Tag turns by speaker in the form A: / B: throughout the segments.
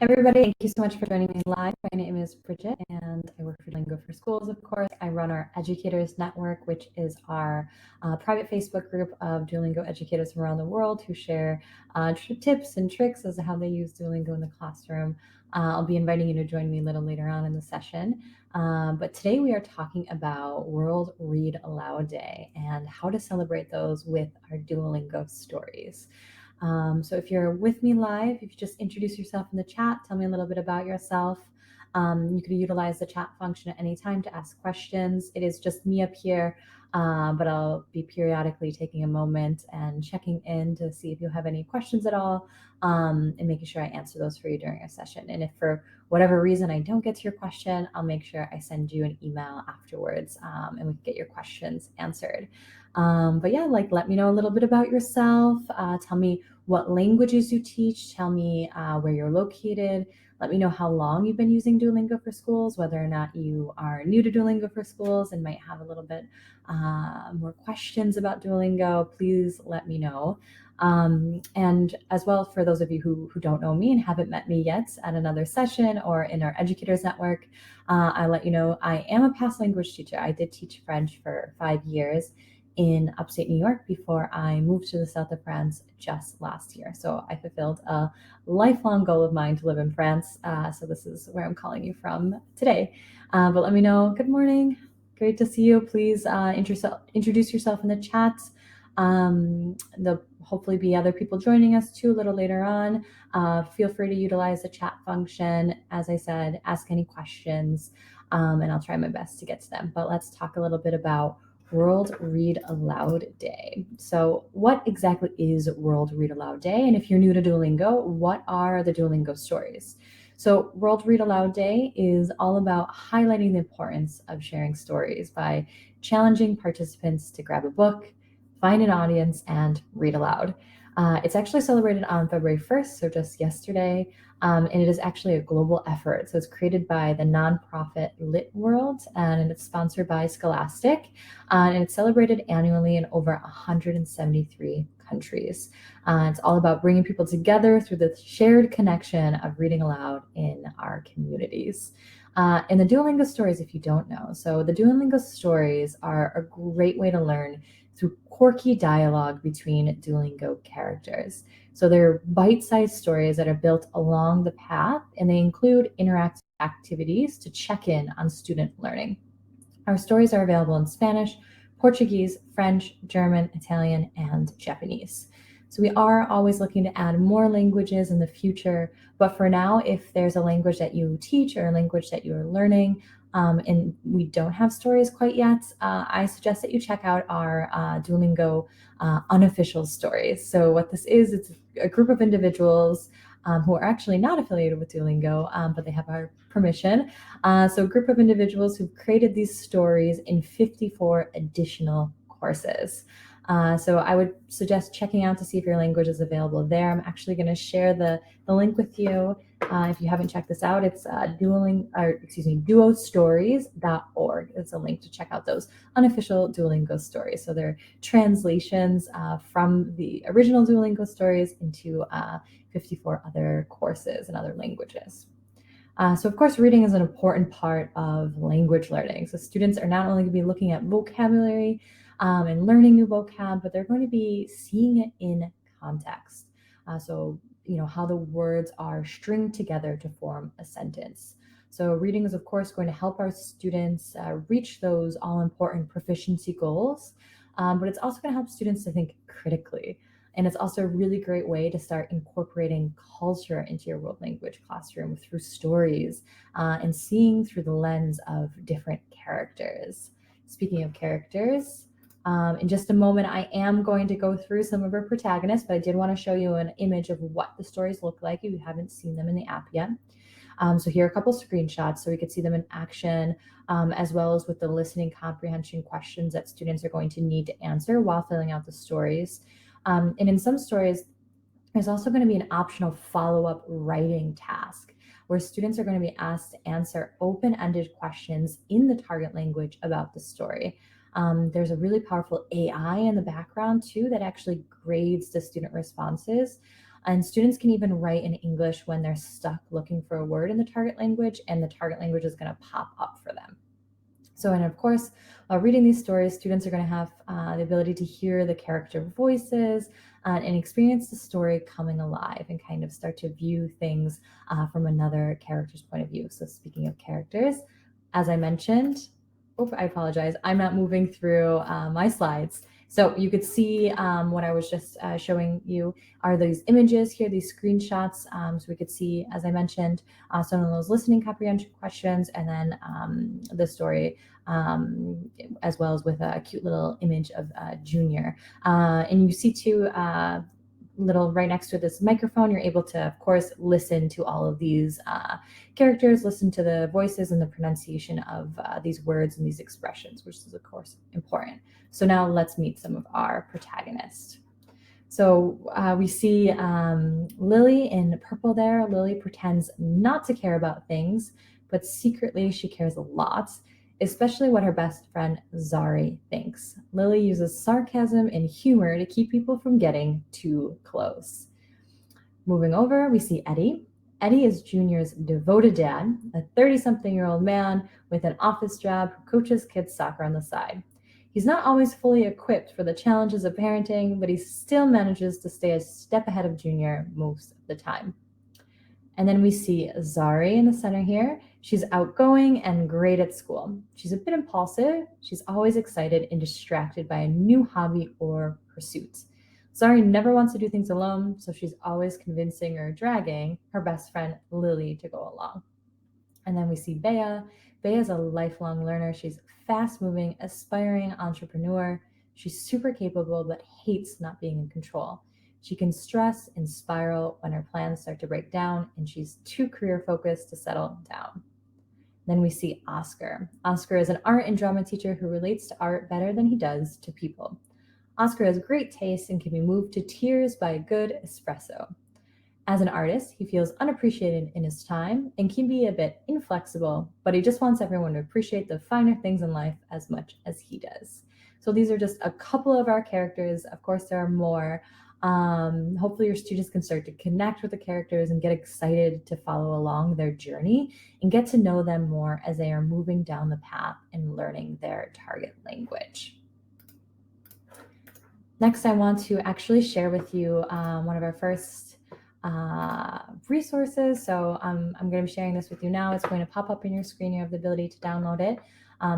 A: Everybody, thank you so much for joining me live. My name is Bridget and I work for Duolingo for Schools, of course. I run our Educators Network, which is our private Facebook group of Duolingo educators from around the world who share tips and tricks as to how they use Duolingo in the classroom. I'll be inviting you to join me a little later on in the session. But today we are talking about World Read Aloud Day and how to celebrate those with our Duolingo stories. So if you're with me live, if you just introduce yourself in the chat, tell me a little bit about yourself. You could utilize the chat function at any time to ask questions. It is just me up here, but I'll be periodically taking a moment and checking in to see if you have any questions at all, and making sure I answer those for you during our session. And if for whatever reason I don't get to your question, I'll make sure I send you an email afterwards, and we can get your questions answered. But yeah, let me know a little bit about yourself. Tell me what languages you teach. Tell me where you're located. Let me know how long you've been using Duolingo for Schools, whether or not you are new to Duolingo for Schools and might have a little bit more questions about Duolingo. Please let me know. And as well, for those of you who don't know me and haven't met me yet at another session or in our Educators Network, I'll let you know I am a past language teacher. I did teach French for 5 years in upstate New York before I moved to the south of France just last year. So I fulfilled a lifelong goal of mine to live in France. So this is where I'm calling you from today. But let me know. Good morning. Great to see you. Please introduce yourself in the chat. There'll hopefully be other people joining us too a little later on. Feel free to utilize the chat function. As I said, ask any questions, and I'll try my best to get to them. But let's talk a little bit about World Read Aloud Day. So what exactly is World Read Aloud Day? And if you're new to Duolingo, what are the Duolingo stories? So World Read Aloud Day is all about highlighting the importance of sharing stories by challenging participants to grab a book, find an audience, and read aloud. It's actually celebrated on February 1st, so just yesterday, and it is actually a global effort. So it's created by the nonprofit Lit World, and it's sponsored by Scholastic, and it's celebrated annually in over 173 countries. It's all about bringing people together through the shared connection of reading aloud in our communities. And the Duolingo stories, if you don't know, so the Duolingo stories are a great way to learn through quirky dialogue between Duolingo characters. So they're bite-sized stories that are built along the path, and they include interactive activities to check in on student learning. Our stories are available in Spanish, Portuguese, French, German, Italian, and Japanese. So we are always looking to add more languages in the future, but for now, if there's a language that you teach or a language that you're learning, and we don't have stories quite yet, I suggest that you check out our Duolingo unofficial stories. So what this is, it's a group of individuals who are actually not affiliated with Duolingo, but they have our permission. So a group of individuals who've created these stories in 54 additional courses. So I would suggest checking out to see if your language is available there. I'm actually going to share the link with you. If you haven't checked this out, it's duostories.org. It's a link to check out those unofficial Duolingo stories. So they're translations from the original Duolingo stories into 54 other courses in other languages. So of course, reading is an important part of language learning. So students are not only going to be looking at vocabulary and learning new vocab, but they're going to be seeing it in context. So how the words are stringed together to form a sentence. So reading is, of course, going to help our students reach those all-important proficiency goals, but it's also going to help students to think critically. And it's also a really great way to start incorporating culture into your world language classroom through stories and seeing through the lens of different characters. Speaking of characters, in just a moment, I am going to go through some of our protagonists, but I did want to show you an image of what the stories look like if you haven't seen them in the app yet. So here are a couple screenshots so we could see them in action, as well as with the listening comprehension questions that students are going to need to answer while filling out the stories. And in some stories, there's also going to be an optional follow-up writing task where students are going to be asked to answer open-ended questions in the target language about the story. There's a really powerful AI in the background too that actually grades the student responses. And students can even write in English when they're stuck looking for a word in the target language, and the target language is going to pop up for them. So, and of course, while reading these stories, students are going to have the ability to hear the character voices and experience the story coming alive and kind of start to view things from another character's point of view. So speaking of characters, as I mentioned, I apologize, I'm not moving through my slides. So you could see what I was just showing you are these images here, these screenshots. So we could see, as I mentioned, some of those listening comprehension questions, and then the story, as well as with a cute little image of Junior. And you see too, little right next to this microphone, you're able to, of course, listen to all of these characters, listen to the voices and the pronunciation of these words and these expressions, which is, of course, important. So now let's meet some of our protagonists. So we see Lily in purple there. Lily pretends not to care about things, but secretly she cares a lot, especially what her best friend Zari thinks. Lily uses sarcasm and humor to keep people from getting too close. Moving over, we see Eddie. Eddie is Junior's devoted dad, a 30-something-year-old man with an office job who coaches kids soccer on the side. He's not always fully equipped for the challenges of parenting, but he still manages to stay a step ahead of Junior most of the time. And then we see Zari in the center here. She's outgoing and great at school. She's a bit impulsive. She's always excited and distracted by a new hobby or pursuit. Zari never wants to do things alone, so she's always convincing or dragging her best friend Lily to go along. And then we see Bea. Bea is a lifelong learner. She's fast-moving, aspiring entrepreneur. She's super capable, but hates not being in control. She can stress and spiral when her plans start to break down, and she's too career-focused to settle down. Then we see Oscar. Oscar is an art and drama teacher who relates to art better than he does to people. Oscar has great taste and can be moved to tears by a good espresso. As an artist, he feels unappreciated in his time and can be a bit inflexible, but he just wants everyone to appreciate the finer things in life as much as he does. So these are just a couple of our characters. Of course, there are more. Hopefully your students can start to connect with the characters and get excited to follow along their journey and get to know them more as they are moving down the path and learning their target language. Next, I want to actually share with you one of our first resources. So I'm going to be sharing this with you now. It's going to pop up in your screen. You have the ability to download it.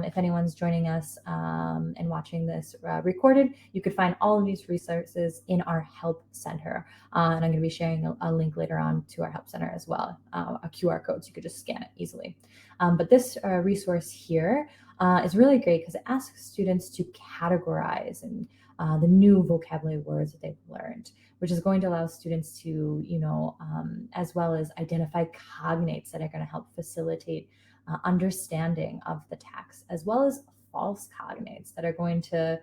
A: If anyone's joining us and watching this recorded, you could find all of these resources in our Help Center. And I'm going to be sharing a link later on to our Help Center as well, a QR code, so you could just scan it easily. But this resource here is really great because it asks students to categorize and the new vocabulary words that they've learned, which is going to allow students to, as well as identify cognates that are going to help facilitate understanding of the text, as well as false cognates that are going to,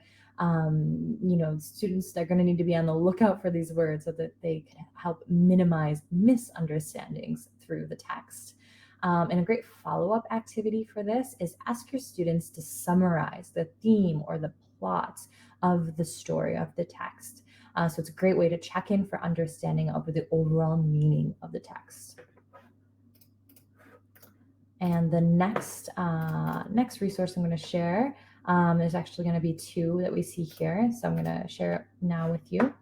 A: students that are going to need to be on the lookout for these words so that they can help minimize misunderstandings through the text. And a great follow-up activity for this is ask your students to summarize the theme or the plot of the story of the text. So it's a great way to check in for understanding of the overall meaning of the text. And the next resource I'm going to share is actually going to be two that we see here. So I'm going to share it now with you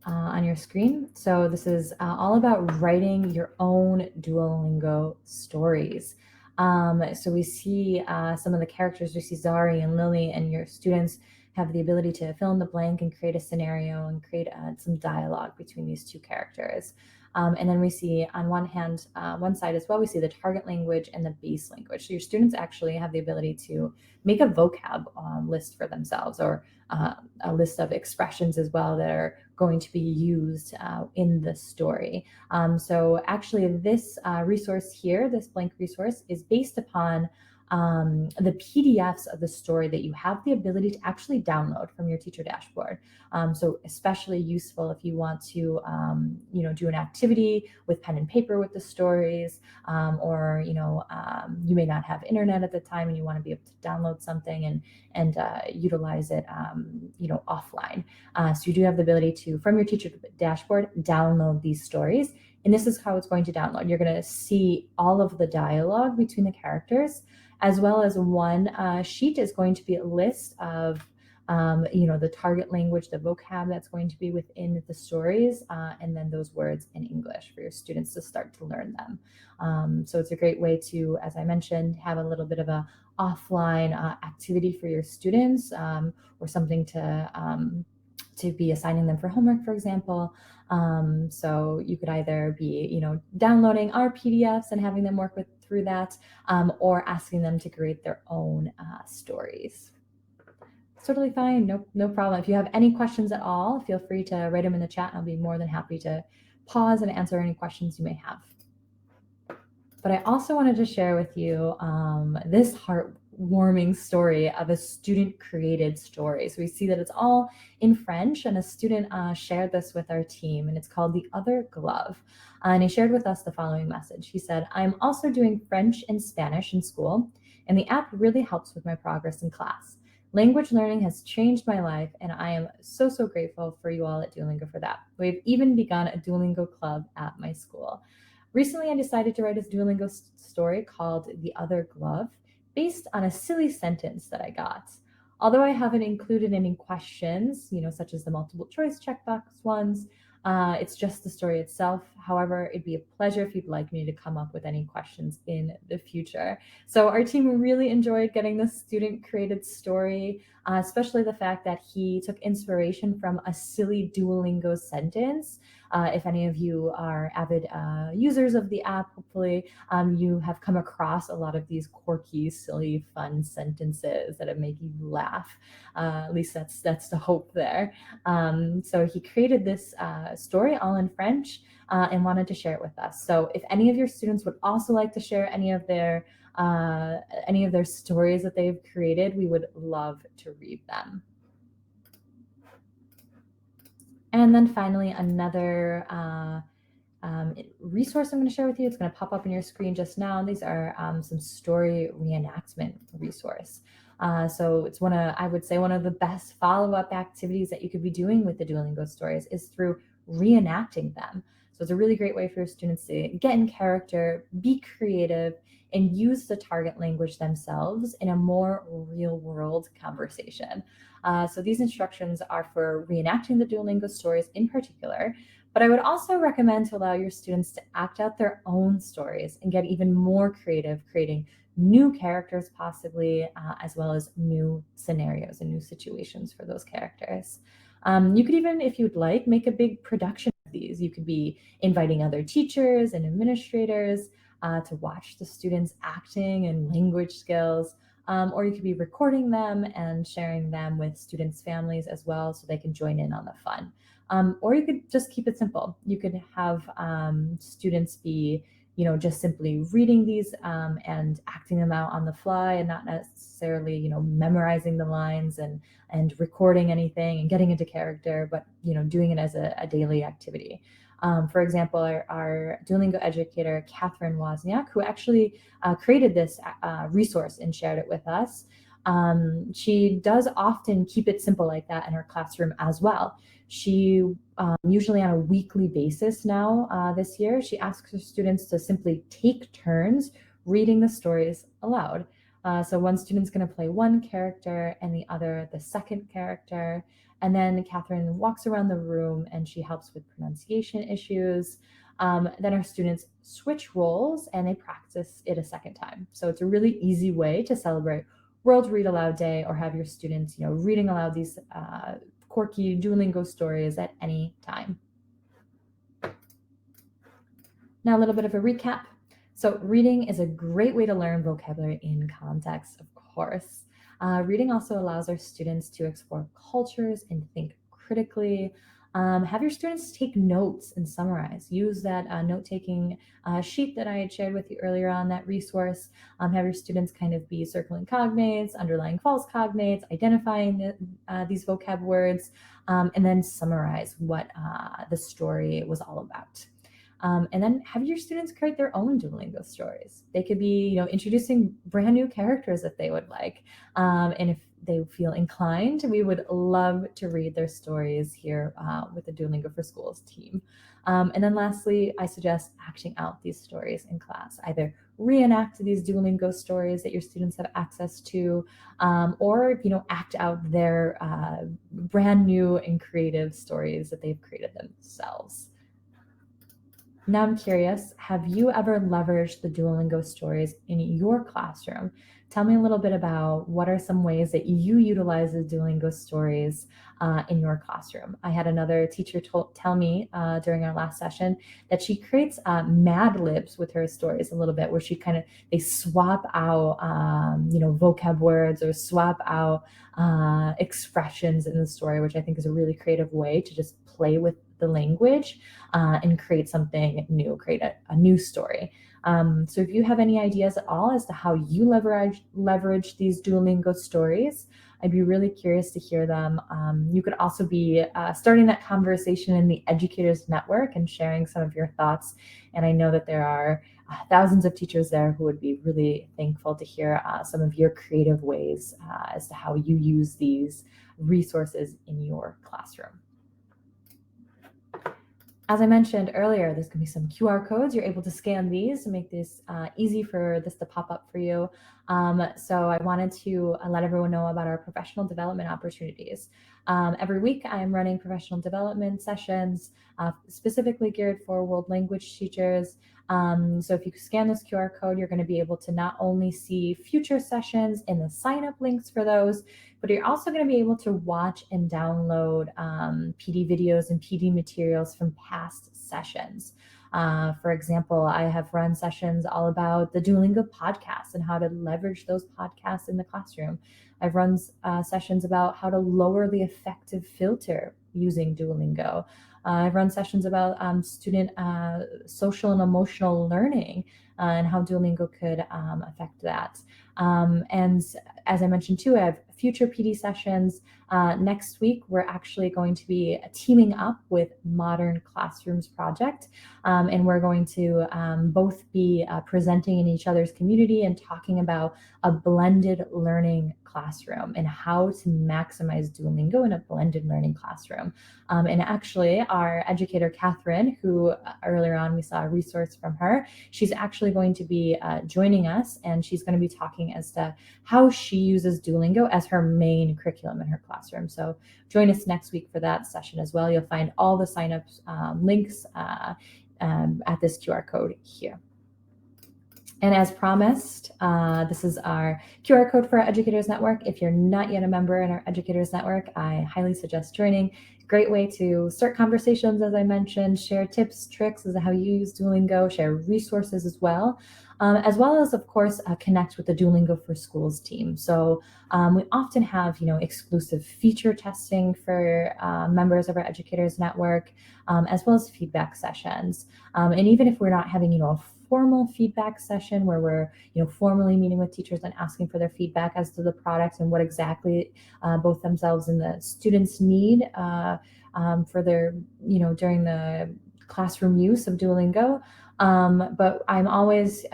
A: on your screen. So this is all about writing your own Duolingo stories. So we see some of the characters. We see Zari and Lily, and your students have the ability to fill in the blank and create a scenario and create some dialogue between these two characters. And then we see on one side as well, we see the target language and the base language. So your students actually have the ability to make a vocab list for themselves, or a list of expressions as well that are going to be used in the story. So actually this resource here, this blank resource, is based upon the PDFs of the story that you have the ability to actually download from your teacher dashboard. So especially useful if you want to, do an activity with pen and paper with the stories, or you may not have internet at the time and you want to be able to download something and utilize it, offline. So you do have the ability to, from your teacher dashboard, download these stories. And this is how it's going to download. You're going to see all of the dialogue between the characters, as well as one sheet is going to be a list of the target language, the vocab that's going to be within the stories, and then those words in English for your students to start to learn them. So it's a great way to, as I mentioned, have a little bit of a offline activity for your students, or something to be assigning them for homework, for example. So you could either be, downloading our PDFs and having them work through that, or asking them to create their own stories. It's totally fine, no problem. If you have any questions at all, feel free to write them in the chat. I'll be more than happy to pause and answer any questions you may have. But I also wanted to share with you this heartwarming story of a student-created story. So we see that it's all in French, and a student shared this with our team, and it's called The Other Glove. And he shared with us the following message. He said, "I'm also doing French and Spanish in school, and the app really helps with my progress in class. Language learning has changed my life, and I am so, so grateful for you all at Duolingo for that. We've even begun a Duolingo club at my school. Recently, I decided to write a Duolingo story called The Other Glove, based on a silly sentence that I got. Although I haven't included any questions, such as the multiple choice checkbox ones, it's just the story itself. However, it'd be a pleasure if you'd like me to come up with any questions in the future." So our team really enjoyed getting this student-created story, especially the fact that he took inspiration from a silly Duolingo sentence. If any of you are avid users of the app, hopefully you have come across a lot of these quirky, silly, fun sentences that make you laugh. At least that's the hope there. So he created this story all in French, and wanted to share it with us. So if any of your students would also like to share any of their stories that they've created, we would love to read them. And then finally, another resource I'm going to share with you. It's going to pop up on your screen just now. These are some story reenactment resource. So it's I would say one of the best follow-up activities that you could be doing with the Duolingo stories is through reenacting them. So it's a really great way for your students to get in character, be creative, and use the target language themselves in a more real-world conversation. So these instructions are for reenacting the Duolingo stories in particular, but I would also recommend to allow your students to act out their own stories and get even more creative, creating new characters possibly, as well as new scenarios and new situations for those characters. You could even, if you'd like, make a big production of these. You could be inviting other teachers and administrators to watch the students' acting and language skills. Or you could be recording them and sharing them with students' families as well, so they can join in on the fun. Or you could just keep it simple. You could have students be, just simply reading these and acting them out on the fly, and not necessarily, memorizing the lines and recording anything and getting into character, but, doing it as a daily activity. For example, our Duolingo educator, Catherine Wozniak, who actually created this resource and shared it with us, she does often keep it simple like that in her classroom as well. She usually on a weekly basis now this year, she asks her students to simply take turns reading the stories aloud. So one student's going to play one character and the other the second character. And then Catherine walks around the room and she helps with pronunciation issues. Then our students switch roles and they practice it a second time. So it's a really easy way to celebrate World Read Aloud Day, or have your students, reading aloud these quirky Duolingo stories at any time. Now a little bit of a recap. So reading is a great way to learn vocabulary in context, of course. Reading also allows our students to explore cultures and think critically. Have your students take notes and summarize. Use that note-taking sheet that I had shared with you earlier on, that resource. Have your students kind of be circling cognates, underlying false cognates, identifying these vocab words, and then summarize what the story was all about. And then have your students create their own Duolingo stories. They could be, introducing brand new characters if they would like. And if they feel inclined, we would love to read their stories here with the Duolingo for Schools team. And then lastly, I suggest acting out these stories in class. Either reenact these Duolingo stories that your students have access to, or act out their brand new and creative stories that they've created themselves. Now I'm curious, have you ever leveraged the Duolingo stories in your classroom? Tell me a little bit about what are some ways that you utilize the Duolingo stories in your classroom. I had another teacher tell me during our last session that she creates Mad Libs with her stories a little bit, where they swap out vocab words or swap out expressions in the story, which I think is a really creative way to just play with the language and create something new, create a new story. So if you have any ideas at all as to how you leverage these Duolingo stories, I'd be really curious to hear them. You could also be starting that conversation in the Educators Network and sharing some of your thoughts. And I know that there are thousands of teachers there who would be really thankful to hear some of your creative ways as to how you use these resources in your classroom. As I mentioned earlier, there's going to be some QR codes. You're able to scan these to make this easy for this to pop up for you. So I wanted to let everyone know about our professional development opportunities. Every week, I'm running professional development sessions specifically geared for world language teachers. So if you scan this QR code, you're going to be able to not only see future sessions and the sign-up links for those, but you're also going to be able to watch and download PD videos and PD materials from past sessions. For example, I have run sessions all about the Duolingo podcast and how to leverage those podcasts in the classroom. I've run sessions about how to lower the affective filter using Duolingo. I've run sessions about student social and emotional learning and how Duolingo could affect that. And as I mentioned too, I have future PD sessions. Next week, we're actually going to be teaming up with Modern Classrooms Project, and we're going to both be presenting in each other's community and talking about a blended learning classroom and how to maximize Duolingo in a blended learning classroom. And actually, our educator, Catherine, who earlier on we saw a resource from her, she's actually going to be joining us, and she's going to be talking as to how she uses Duolingo as her main curriculum in her classroom. So join us next week for that session as well. You'll find all the sign-ups links at this QR code here. And as promised, this is our QR code for our Educators Network. If you're not yet a member in our Educators Network, I highly suggest joining. Great way to start conversations, as I mentioned, share tips, tricks as to how you use Duolingo, share resources as well as, of course, connect with the Duolingo for Schools team. So we often have, exclusive feature testing for members of our Educators Network, as well as feedback sessions. And even if we're not having, a formal feedback session where we're formally meeting with teachers and asking for their feedback as to the products and what exactly both themselves and the students need for their during the classroom use of Duolingo. But I'm always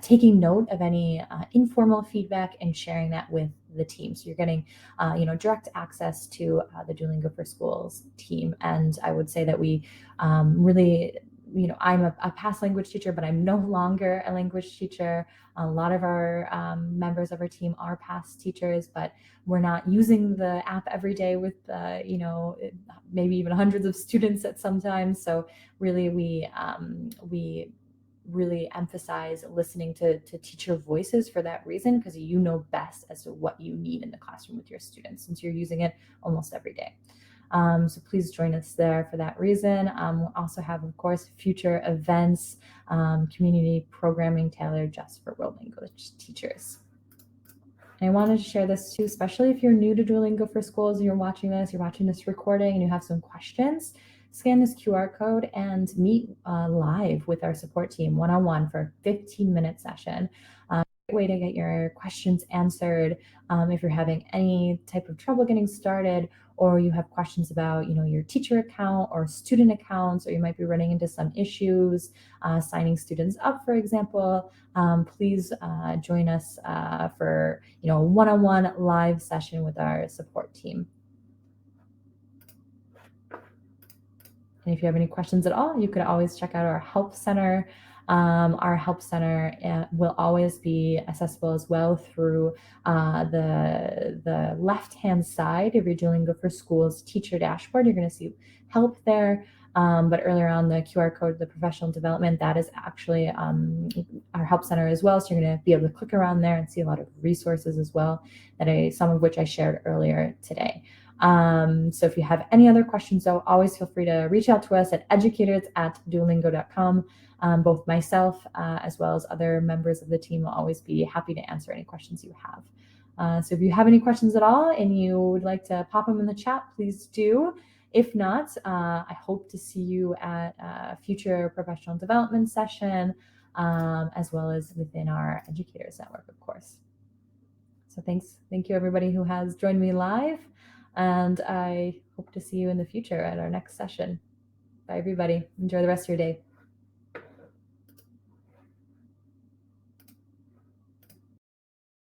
A: taking note of any informal feedback and sharing that with the team. So you're getting direct access to the Duolingo for Schools team. And I would say that we really I'm a past language teacher, but I'm no longer a language teacher. A lot of our members of our team are past teachers, but we're not using the app every day with, maybe even hundreds of students at some time. So really, we really emphasize listening to teacher voices for that reason, because you know best as to what you need in the classroom with your students, since you're using it almost every day. So please join us there for that reason. We'll also have, of course, future events, community programming tailored just for World Language teachers. And I wanted to share this too, especially if you're new to Duolingo for Schools and you're watching this recording and you have some questions, scan this QR code and meet live with our support team one-on-one for a 15-minute session. Great way to get your questions answered if you're having any type of trouble getting started, or you have questions about your teacher account or student accounts, or you might be running into some issues signing students up, for example. Please join us for a one-on-one live session with our support team. And if you have any questions at all, you could always check out our help center. Our help center will always be accessible as well through the left-hand side of your Duolingo for Schools teacher dashboard. You're going to see help there. But earlier on, the QR code, the professional development, that is actually our help center as well. So you're going to be able to click around there and see a lot of resources as well, some of which I shared earlier today. So if you have any other questions, though, always feel free to reach out to us at educators@duolingo.com. Both myself as well as other members of the team will always be happy to answer any questions you have. So if you have any questions at all and you would like to pop them in the chat, please do. If not, I hope to see you at a future professional development session, as well as within our Educators Network, of course. So thank you everybody who has joined me live, and I hope to see you in the future at our next session. Bye everybody. Enjoy the rest of your day.